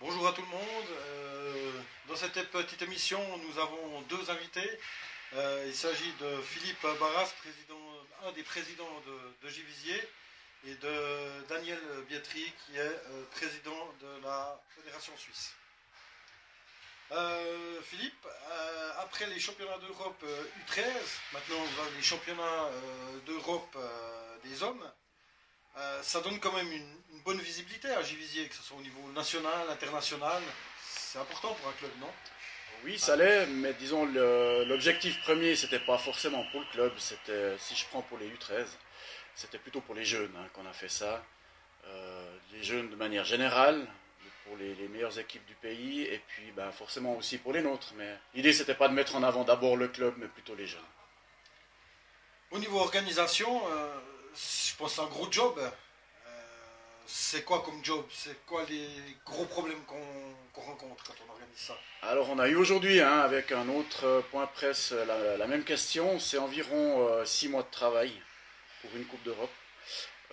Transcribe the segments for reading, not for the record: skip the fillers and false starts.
Bonjour à tout le monde. Dans cette petite émission, nous avons deux invités. Il s'agit de Philippe Barras, un des présidents de Givisier, et de Daniel Bietri, qui est président de la Fédération suisse. Philippe, après les championnats d'Europe U13, maintenant vous avez les championnats d'Europe des hommes. Ça donne quand même une bonne visibilité à Givisier, que ce soit au niveau national, international. C'est important pour un club, non? Oui, ça l'est, mais disons l'objectif premier, c'était pas forcément pour le club, c'était, si je prends pour les U13, c'était plutôt pour les jeunes qu'on a fait ça. Les jeunes de manière générale, pour les meilleures équipes du pays, et puis forcément aussi pour les nôtres. Mais l'idée, c'était pas de mettre en avant d'abord le club, mais plutôt les jeunes. Au niveau organisation, je pense que c'est un gros job. C'est quoi comme job? C'est quoi les gros problèmes qu'on rencontre quand on organise ça? Alors on a eu aujourd'hui, avec un autre point presse, la même question. C'est environ 6 mois de travail pour une Coupe d'Europe.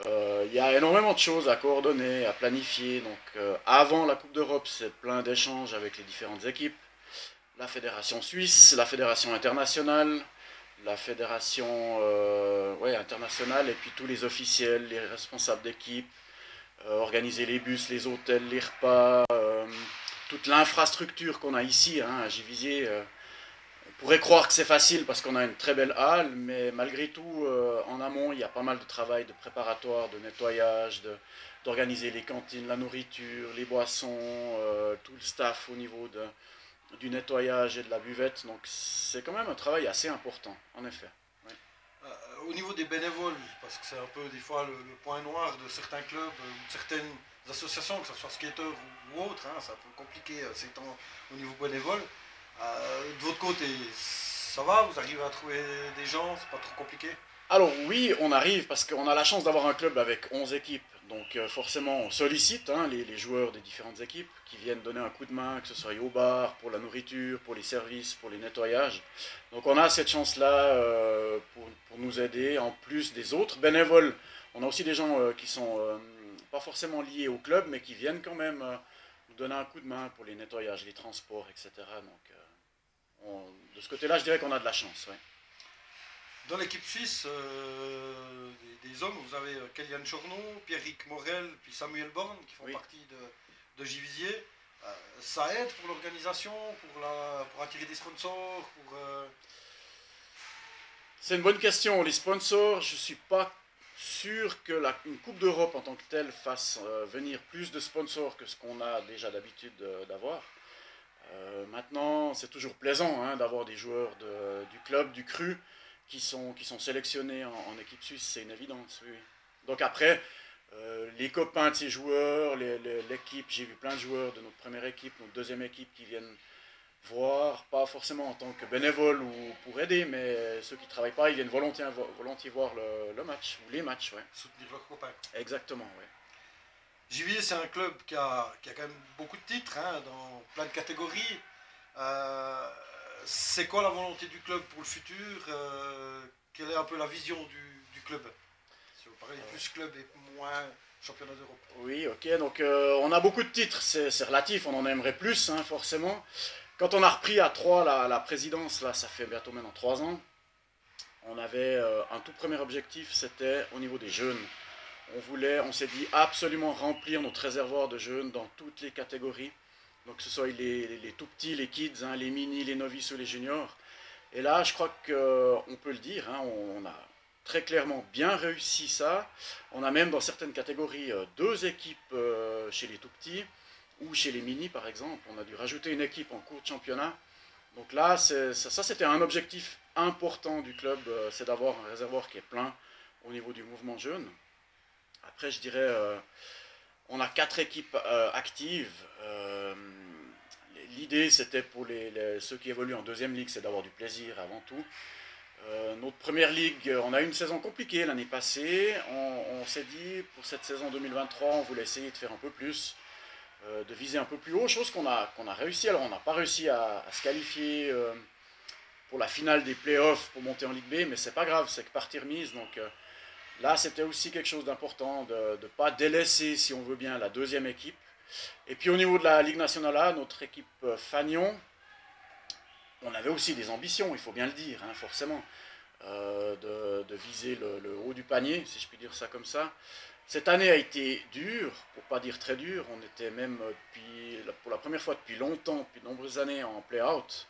Il y a énormément de choses à coordonner, à planifier. Donc avant la Coupe d'Europe, c'est plein d'échanges avec les différentes équipes. La fédération suisse, la fédération internationale, la fédération internationale, et puis tous les officiels, les responsables d'équipe, organiser les bus, les hôtels, les repas, toute l'infrastructure qu'on a ici à Givisier. On pourrait croire que c'est facile parce qu'on a une très belle halle, mais malgré tout, en amont, il y a pas mal de travail de préparatoire, de nettoyage, d'organiser les cantines, la nourriture, les boissons, tout le staff au niveau du nettoyage et de la buvette. Donc c'est quand même un travail assez important, en effet. Oui. Au niveau des bénévoles, parce que c'est un peu des fois le point noir de certains clubs ou de certaines associations, que ce soit skateurs ou autres, c'est un peu compliqué ces temps au niveau bénévole. De votre côté, ça va? Vous arrivez à trouver des gens? C'est pas trop compliqué? Alors oui, on arrive parce qu'on a la chance d'avoir un club avec 11 équipes. Donc forcément, on sollicite les joueurs des différentes équipes qui viennent donner un coup de main, que ce soit au bar, pour la nourriture, pour les services, pour les nettoyages. Donc on a cette chance-là pour nous aider, en plus des autres bénévoles. On a aussi des gens qui sont pas forcément liés au club, mais qui viennent quand même nous donner un coup de main pour les nettoyages, les transports, etc. Donc de ce côté-là, je dirais qu'on a de la chance. Ouais. Dans l'équipe suisse des hommes, vous avez Kélian Chornon, Pierrick Morel, puis Samuel Born qui font partie de Givisier. Ça aide pour l'organisation, pour attirer des sponsors, C'est une bonne question. Les sponsors, je ne suis pas sûr que une Coupe d'Europe en tant que telle fasse venir plus de sponsors que ce qu'on a déjà d'habitude d'avoir. Maintenant, c'est toujours plaisant d'avoir des joueurs du club, du CRU, qui sont sélectionnés en équipe suisse, c'est une évidence. Oui. Donc après, les copains de ces joueurs, l'équipe, j'ai vu plein de joueurs de notre première équipe, notre deuxième équipe qui viennent voir, pas forcément en tant que bénévole ou pour aider, mais ceux qui ne travaillent pas, ils viennent volontiers voir le match, ou les matchs. Ouais. Soutenir leurs copains. Exactement, oui. Givisier, c'est un club qui a quand même beaucoup de titres dans plein de catégories. C'est quoi la volonté du club pour le futur? Quelle est un peu la vision du club? Si vous parlez plus club et moins championnat d'Europe. Oui, ok, donc on a beaucoup de titres, c'est relatif, on en aimerait plus, forcément. Quand on a repris à 3 la présidence, là, ça fait bientôt maintenant 3 ans, on avait un tout premier objectif, c'était au niveau des jeunes. On s'est dit absolument remplir notre réservoir de jeunes dans toutes les catégories. Donc que ce soit les tout petits, les kids, les mini, les novices ou les juniors. Et là, je crois qu'on peut le dire, on a très clairement bien réussi ça. On a même dans certaines catégories 2 équipes chez les tout petits ou chez les mini par exemple. On a dû rajouter une équipe en cours de championnat. Donc là, ça c'était un objectif important du club, c'est d'avoir un réservoir qui est plein au niveau du mouvement jeune. Après, je dirais, on a 4 équipes actives. L'idée, c'était pour ceux qui évoluent en deuxième ligue, c'est d'avoir du plaisir avant tout. Notre première ligue, on a eu une saison compliquée l'année passée. On s'est dit, pour cette saison 2023, on voulait essayer de faire un peu plus, de viser un peu plus haut, chose qu'on a réussi. Alors, on n'a pas réussi à se qualifier pour la finale des playoffs pour monter en Ligue B, mais c'est pas grave, c'est que partie remise. Donc là, c'était aussi quelque chose d'important de ne pas délaisser, si on veut bien, la deuxième équipe. Et puis au niveau de la Ligue nationale A, notre équipe Fagnon, on avait aussi des ambitions, il faut bien le dire, hein, forcément, de viser le haut du panier, si je puis dire ça comme ça. Cette année a été dure, pour ne pas dire très dure. On était même pour la première fois depuis longtemps, depuis de nombreuses années, en play-out.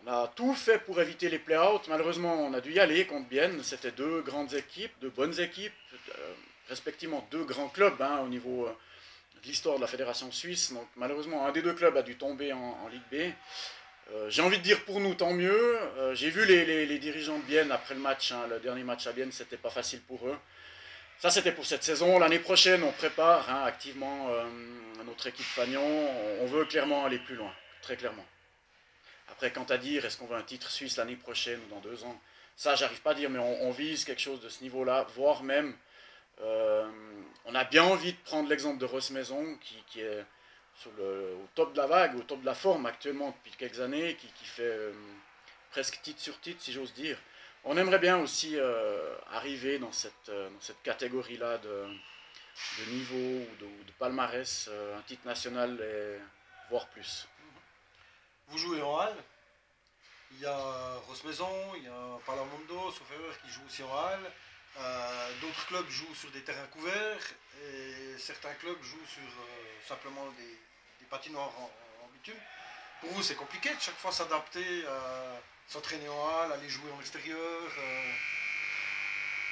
On a tout fait pour éviter les play-out. Malheureusement, on a dû y aller contre Bienne. C'était deux grandes équipes, deux bonnes équipes, respectivement deux grands clubs hein, au niveau de l'histoire de la Fédération suisse. Donc malheureusement, un des deux clubs a dû tomber en Ligue B. J'ai envie de dire pour nous, tant mieux. J'ai vu les dirigeants de Bienne après le match. Hein, le dernier match à Bienne, c'était pas facile pour eux. Ça, c'était pour cette saison. L'année prochaine, on prépare hein, activement notre équipe Fagnon. On veut clairement aller plus loin, très clairement. Après, quant à dire, est-ce qu'on veut un titre suisse l'année prochaine ou dans 2 ans? Ça, j'arrive pas à dire, mais on vise quelque chose de ce niveau-là, voire même, on a bien envie de prendre l'exemple de Rossmaison, qui est au top de la vague, au top de la forme actuellement depuis quelques années, qui fait presque titre sur titre, si j'ose dire. On aimerait bien aussi arriver dans cette catégorie-là de niveau ou de palmarès, un titre national, voire plus. Vous jouez en Halle. Il y a Rossmaison, il y a Parlamondo, sauf erreur, qui joue aussi en Halle. D'autres clubs jouent sur des terrains couverts et certains clubs jouent sur simplement des patinoires en bitume. Pour vous, c'est compliqué de chaque fois s'adapter, s'entraîner en Halle, aller jouer en extérieur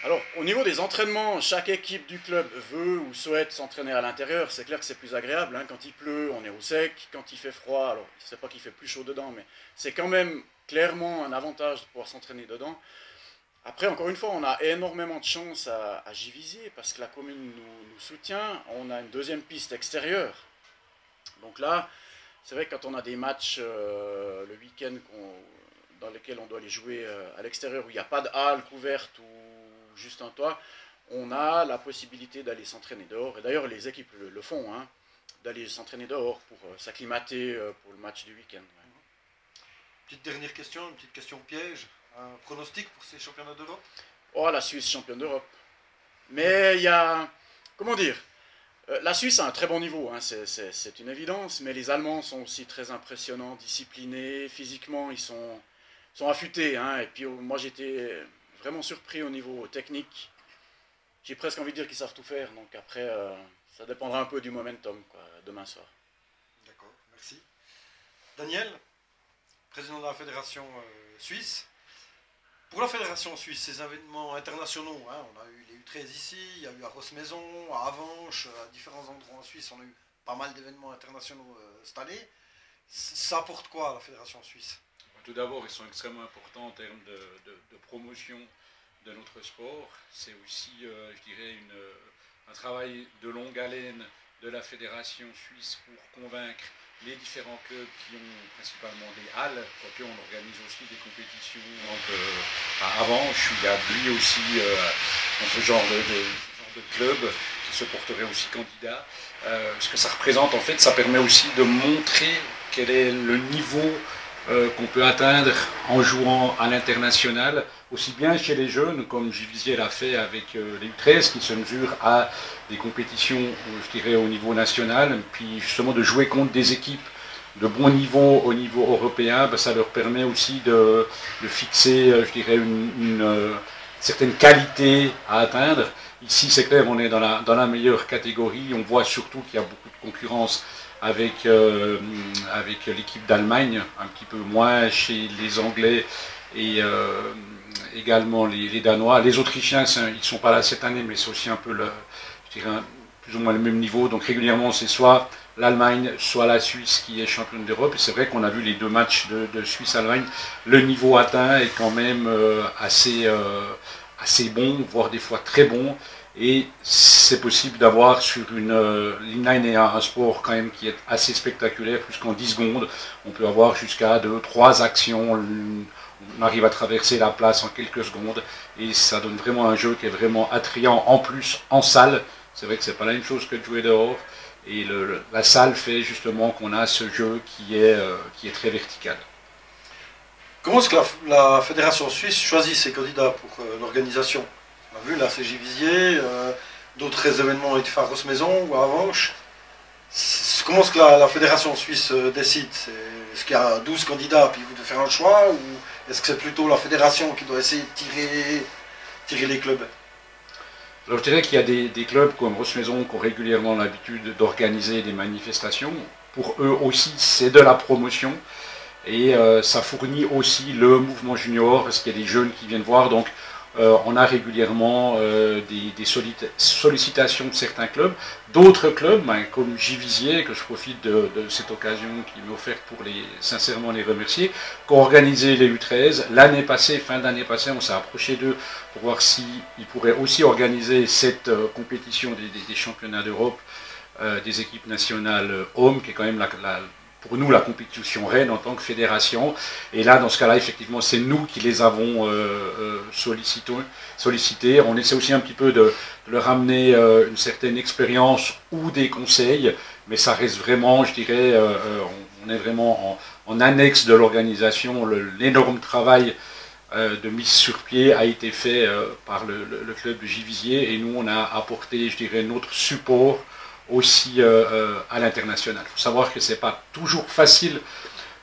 Alors, au niveau des entraînements, chaque équipe du club veut ou souhaite s'entraîner à l'intérieur. C'est clair que c'est plus agréable. Hein. Quand il pleut, on est au sec. Quand il fait froid, alors je ne sais pas qu'il fait plus chaud dedans, mais c'est quand même clairement un avantage de pouvoir s'entraîner dedans. Après, encore une fois, on a énormément de chance à Givisiez parce que la commune nous soutient. On a une deuxième piste extérieure. Donc là, c'est vrai que quand on a des matchs le week-end dans lesquels on doit les jouer à l'extérieur, où il n'y a pas de halle couverte ou juste un toit, on a la possibilité d'aller s'entraîner dehors. Et d'ailleurs, les équipes le font, hein, d'aller s'entraîner dehors pour s'acclimater pour le match du week-end. Ouais. Petite dernière question, une petite question piège. Un pronostic pour ces championnats d'Europe? Oh, la Suisse championne d'Europe. Mais il y a... Comment dire? La Suisse a un très bon niveau, hein, c'est une évidence, mais les Allemands sont aussi très impressionnants, disciplinés, physiquement ils sont affûtés. Hein, et puis moi j'étais vraiment surpris au niveau technique. J'ai presque envie de dire qu'ils savent tout faire, donc après ça dépendra un peu du momentum quoi, demain soir. D'accord, merci. Daniel, président de la Fédération suisse. Pour la Fédération suisse, ces événements internationaux, hein, on a eu les U13 ici, il y a eu à Rossmaison, à Avenches, à différents endroits en Suisse, on a eu pas mal d'événements internationaux cette année. Ça apporte quoi à la Fédération suisse? Tout d'abord, ils sont extrêmement importants en termes de promotion de notre sport. C'est aussi, je dirais, un travail de longue haleine de la Fédération suisse pour convaincre les différents clubs qui ont principalement des halles, quoique on organise aussi des compétitions à Avenches, il y a lui aussi dans ce genre de club qui se porterait aussi candidat. Ce que ça représente en fait, ça permet aussi de montrer quel est le niveau qu'on peut atteindre en jouant à l'international, aussi bien chez les jeunes, comme Givisiez l'a fait avec les U13, qui se mesurent à des compétitions, je dirais, au niveau national, puis justement de jouer contre des équipes de bon niveau au niveau européen, ben, ça leur permet aussi de fixer, je dirais, une certaine qualité à atteindre. Ici, c'est clair, on est dans la meilleure catégorie, on voit surtout qu'il y a beaucoup de concurrence avec l'équipe d'Allemagne, un petit peu moins chez les Anglais et également les Danois. Les Autrichiens, ils ne sont pas là cette année, mais c'est aussi un peu, je dirais, plus ou moins le même niveau. Donc régulièrement, c'est soit l'Allemagne, soit la Suisse qui est championne d'Europe. Et c'est vrai qu'on a vu les 2 matchs de Suisse-Allemagne. Le niveau atteint est quand même assez bon, voire des fois très bon. Et c'est possible d'avoir sur une line un sport quand même qui est assez spectaculaire, puisqu'en 10 secondes, on peut avoir jusqu'à 2-3 actions, on arrive à traverser la place en quelques secondes, et ça donne vraiment un jeu qui est vraiment attrayant, en plus en salle. C'est vrai que c'est pas la même chose que de jouer dehors, et la salle fait justement qu'on a ce jeu qui est très vertical. Comment est-ce que la Fédération suisse choisit ses candidats pour l'organisation? On a vu, là, c'est Givisiez, d'autres événements ont été faits à Rossmaison ou à Avenches. Comment est-ce que la fédération suisse décide? Est-ce qu'il y a 12 candidats puis vous devez faire un choix, ou est-ce que c'est plutôt la fédération qui doit essayer de tirer les clubs? Alors je dirais qu'il y a des clubs comme Rossemaison qui ont régulièrement l'habitude d'organiser des manifestations. Pour eux aussi, c'est de la promotion. Et ça fournit aussi le mouvement junior, parce qu'il y a des jeunes qui viennent voir. Donc on a régulièrement des sollicitations de certains clubs. D'autres clubs, comme Givisiez, que je profite de cette occasion qui m'est offerte pour sincèrement les remercier, qui ont organisé les U13. L'année passée, fin d'année passée, on s'est approché d'eux pour voir s'ils pourraient aussi organiser cette compétition des championnats d'Europe des équipes nationales hommes, qui est quand même pour nous la compétition reine en tant que fédération. Et là, dans ce cas-là, effectivement, c'est nous qui les avons sollicités. On essaie aussi un petit peu de leur amener une certaine expérience ou des conseils, mais ça reste vraiment, je dirais, on est vraiment en annexe de l'organisation. L'énorme travail de mise sur pied a été fait par le club de Givisiez, et nous, on a apporté, je dirais, notre support aussi à l'international. Il faut savoir que ce n'est pas toujours facile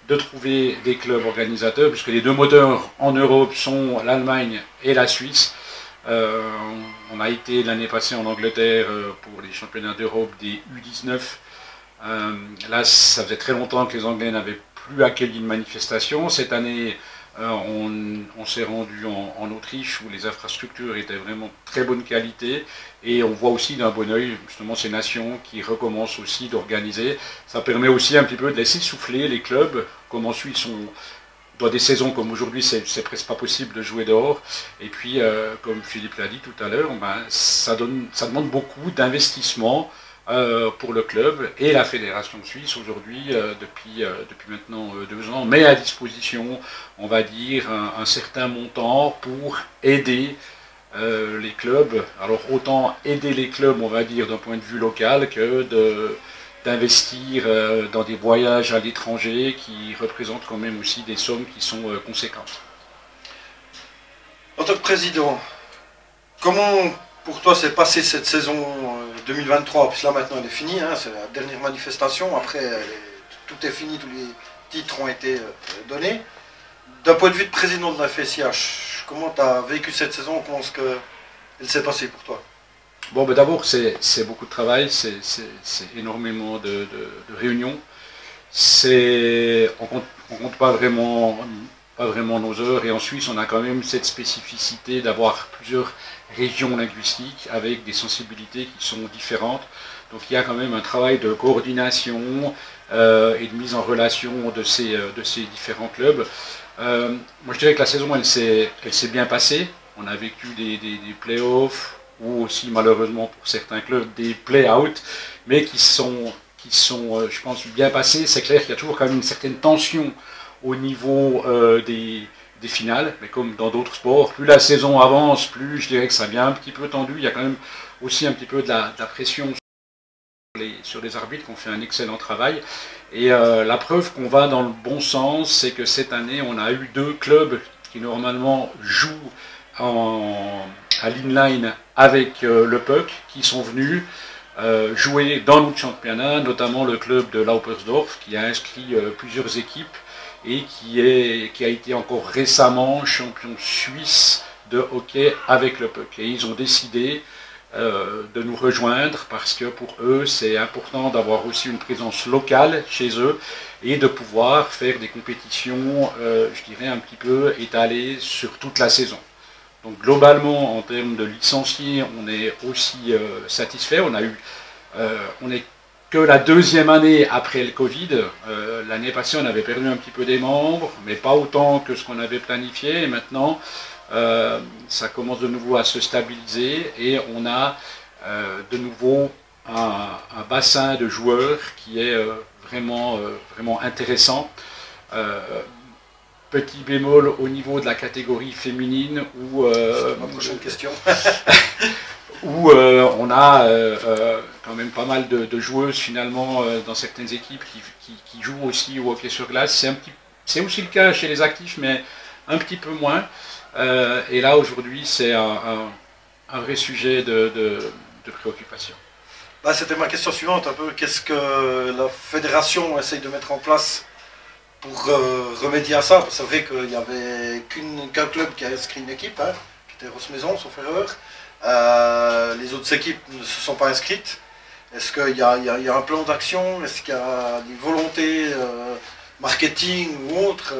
de trouver des clubs organisateurs, puisque les deux moteurs en Europe sont l'Allemagne et la Suisse. On a été l'année passée en Angleterre pour les championnats d'Europe des U19. Là, ça faisait très longtemps que les Anglais n'avaient plus accueilli une manifestation. Cette année, on s'est rendu en Autriche, où les infrastructures étaient vraiment de très bonne qualité, et on voit aussi d'un bon oeil justement ces nations qui recommencent aussi d'organiser. Ça permet aussi un petit peu de laisser souffler les clubs, comme en Suisse dans des saisons comme aujourd'hui, c'est presque pas possible de jouer dehors. Et puis, comme Philippe l'a dit tout à l'heure, ça demande beaucoup d'investissement pour le club, et la fédération suisse aujourd'hui, depuis maintenant 2 ans, met à disposition, on va dire, un certain montant pour aider les clubs. Alors autant aider les clubs, on va dire, d'un point de vue local, que d'investir dans des voyages à l'étranger qui représentent quand même aussi des sommes qui sont conséquentes. En tant que président, comment pour toi s'est passée cette saison 2023? Puisque là maintenant elle est finie, hein, c'est la dernière manifestation, après tout est fini, tous les titres ont été donnés. D'un point de vue de président de la FSIH, comment tu as vécu cette saison? Comment est-ce qu'elle s'est passée pour toi? Bon, ben d'abord, c'est beaucoup de travail, c'est énormément de réunions. On compte pas vraiment nos heures, et en Suisse, on a quand même cette spécificité d'avoir plusieurs régions linguistiques avec des sensibilités qui sont différentes. Donc il y a quand même un travail de coordination et de mise en relation de ces différents clubs. Moi je dirais que la saison elle s'est bien passée. On a vécu des play-offs, ou aussi malheureusement pour certains clubs des play-out, mais qui sont je pense bien passés. C'est clair qu'il y a toujours quand même une certaine tension au niveau des finales, mais comme dans d'autres sports, plus la saison avance, plus je dirais que ça devient un petit peu tendu. Il y a quand même aussi un petit peu de la pression sur les arbitres qui ont fait un excellent travail. Et la preuve qu'on va dans le bon sens, c'est que cette année, on a eu 2 clubs qui normalement jouent à l'inline avec le PUC, qui sont venus jouer dans notre championnat, notamment le club de Laupersdorf, qui a inscrit plusieurs équipes, et qui a été encore récemment champion suisse de hockey avec le PUC. Et ils ont décidé de nous rejoindre, parce que pour eux c'est important d'avoir aussi une présence locale chez eux, et de pouvoir faire des compétitions, je dirais, un petit peu étalées sur toute la saison. Donc globalement, en termes de licenciés, on est aussi satisfait. On est que la 2e année après le Covid. L'année passée, on avait perdu un petit peu des membres, mais pas autant que ce qu'on avait planifié. Et maintenant, ça commence de nouveau à se stabiliser, et on a de nouveau un bassin de joueurs qui est vraiment intéressant. Petit bémol au niveau de la catégorie féminine, où c'est ma prochaine question. où on a quand même pas mal de joueuses finalement dans certaines équipes qui jouent aussi au hockey sur glace. C'est aussi le cas chez les actifs, mais un petit peu moins. Et là aujourd'hui c'est un vrai sujet de préoccupation. Bah, c'était ma question suivante, un peu. Qu'est-ce que la fédération essaye de mettre en place pour remédier à ça? C'est vrai qu'il n'y avait qu'un club qui a inscrit une équipe, hein, qui était Rosse-Maison, sauf erreur. Les autres équipes ne se sont pas inscrites. Est-ce qu'il y a un plan d'action? Est-ce qu'il y a des volontés marketing ou autre?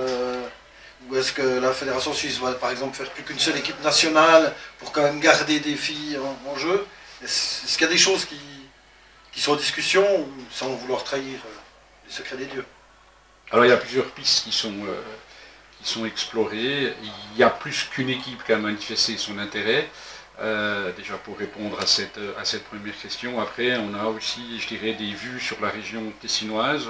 Ou est-ce que la fédération suisse va par exemple faire plus qu'une seule équipe nationale pour quand même garder des filles en jeu? Est-ce qu'il y a des choses qui sont en discussion, sans vouloir trahir les secrets des dieux? Alors il y a plusieurs pistes qui sont explorées. Il y a plus qu'une équipe qui a manifesté son intérêt. Déjà pour répondre à cette première question. Après, on a aussi, je dirais, des vues sur la région tessinoise.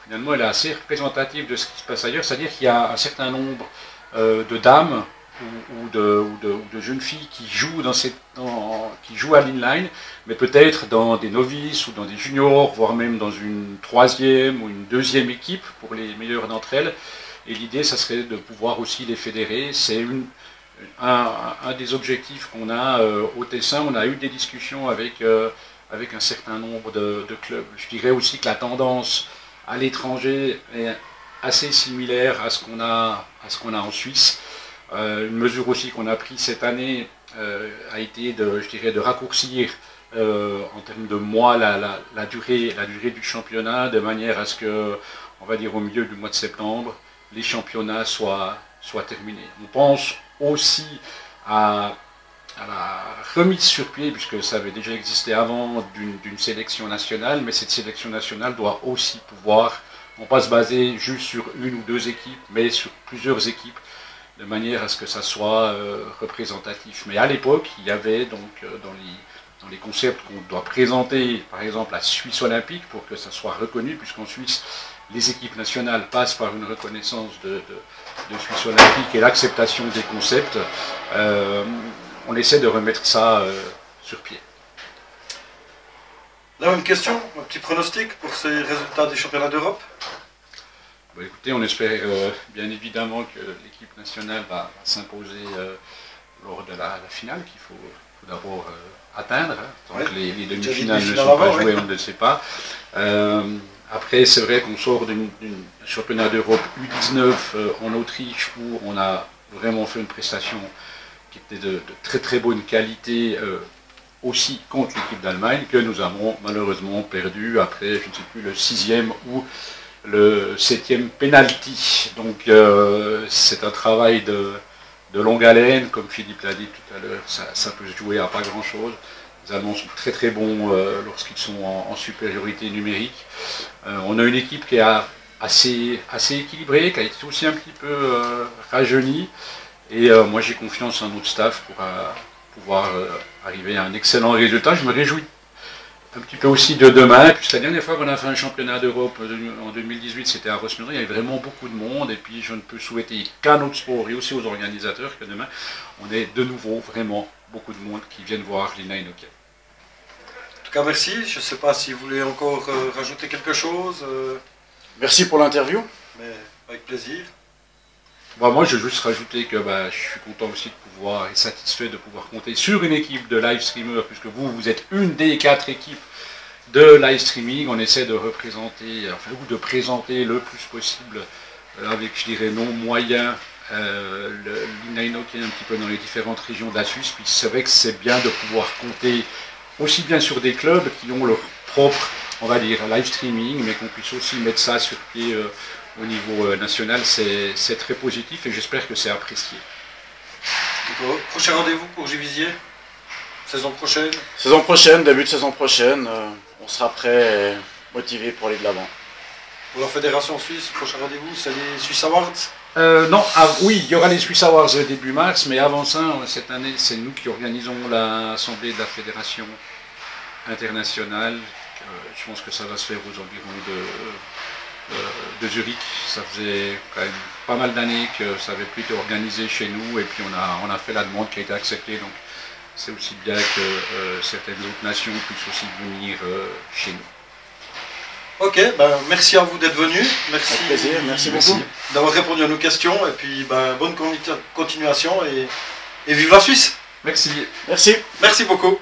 Finalement, elle est assez représentative de ce qui se passe ailleurs, c'est-à-dire qu'il y a un certain nombre de dames ou de jeunes filles qui jouent à l'inline, mais peut-être dans des novices ou dans des juniors, voire même dans une troisième ou une deuxième équipe pour les meilleures d'entre elles. Et l'idée, ça serait de pouvoir aussi les fédérer. C'est un des objectifs qu'on a au Tessin. On a eu des discussions avec un certain nombre de clubs. Je dirais aussi que la tendance à l'étranger est assez similaire à ce qu'on a en Suisse. Une mesure aussi qu'on a prise cette année a été de raccourcir en termes de mois la durée du championnat, de manière à ce que, on va dire au milieu du mois de septembre, les championnats soient terminés. On pense aussi à la remise sur pied, puisque ça avait déjà existé avant, d'une sélection nationale, mais cette sélection nationale doit aussi pouvoir, non pas se baser juste sur une ou deux équipes, mais sur plusieurs équipes, de manière à ce que ça soit représentatif. Mais à l'époque, il y avait donc dans les concepts qu'on doit présenter, par exemple la Suisse olympique, pour que ça soit reconnu, puisqu'en Suisse, les équipes nationales passent par une reconnaissance de Suisse olympique et l'acceptation des concepts. On essaie de remettre ça sur pied. La même question, un petit pronostic pour ces résultats des championnats d'Europe? Bah, écoutez, on espère bien évidemment que l'équipe nationale va s'imposer lors de la finale, qu'il faut d'abord atteindre. Tant que les demi-finales ne sont pas jouées, on ne le sait pas. Après, c'est vrai qu'on sort d'un championnat d'Europe U19 en Autriche, où on a vraiment fait une prestation qui était de très très bonne qualité, aussi contre l'équipe d'Allemagne, que nous avons malheureusement perdu après, je ne sais plus, le 6e ou le 7e penalty. Donc c'est un travail de longue haleine, comme Philippe l'a dit tout à l'heure, ça peut se jouer à pas grand chose. Les Allemands sont très très bons lorsqu'ils sont en supériorité numérique. On a une équipe qui est assez équilibrée, qui a été aussi un petit peu rajeunie. Et moi j'ai confiance en notre staff pour pouvoir arriver à un excellent résultat. Je me réjouis un petit peu aussi de demain, puisque la dernière fois qu'on a fait un championnat d'Europe en 2018, c'était à Rosse-Maison, il y avait vraiment beaucoup de monde, et puis je ne peux souhaiter qu'à notre sport et aussi aux organisateurs que demain, on ait de nouveau vraiment beaucoup de monde qui viennent voir l'inline hockey. En tout cas, merci. Je ne sais pas si vous voulez encore rajouter quelque chose. Merci pour l'interview. Mais avec plaisir. Bah, moi, je veux juste rajouter que je suis content aussi de pouvoir et satisfait de pouvoir compter sur une équipe de live streamers, puisque vous êtes une des 4 équipes de live streaming. On essaie de représenter, ou de présenter le plus possible, avec, je dirais, nos moyens, l'inline hockey un petit peu dans les différentes régions de la Suisse. Puis c'est vrai que c'est bien de pouvoir compter aussi bien sur des clubs qui ont leur propre, on va dire, live streaming, mais qu'on puisse aussi mettre ça sur pied au niveau national. C'est très positif et j'espère que c'est apprécié. Prochain rendez-vous pour Givisiez? Saison prochaine? Saison prochaine, début de saison prochaine, on sera prêt et motivé pour aller de l'avant. Pour la Fédération Suisse, prochain rendez-vous, c'est les Swiss Awards? Non, oui, il y aura les Swiss Awards début mars, mais avant ça, cette année, c'est nous qui organisons l'assemblée de la Fédération internationale. Je pense que ça va se faire aux environs de Zurich. Ça faisait quand même pas mal d'années que ça n'avait plus été organisé chez nous, et puis on a fait la demande qui a été acceptée, donc c'est aussi bien que certaines autres nations puissent aussi venir chez nous. Ok, merci à vous d'être venus. Merci, avec plaisir, merci beaucoup d'avoir répondu à nos questions, et puis bonne continuation et vive la Suisse. Merci. Merci. Merci beaucoup.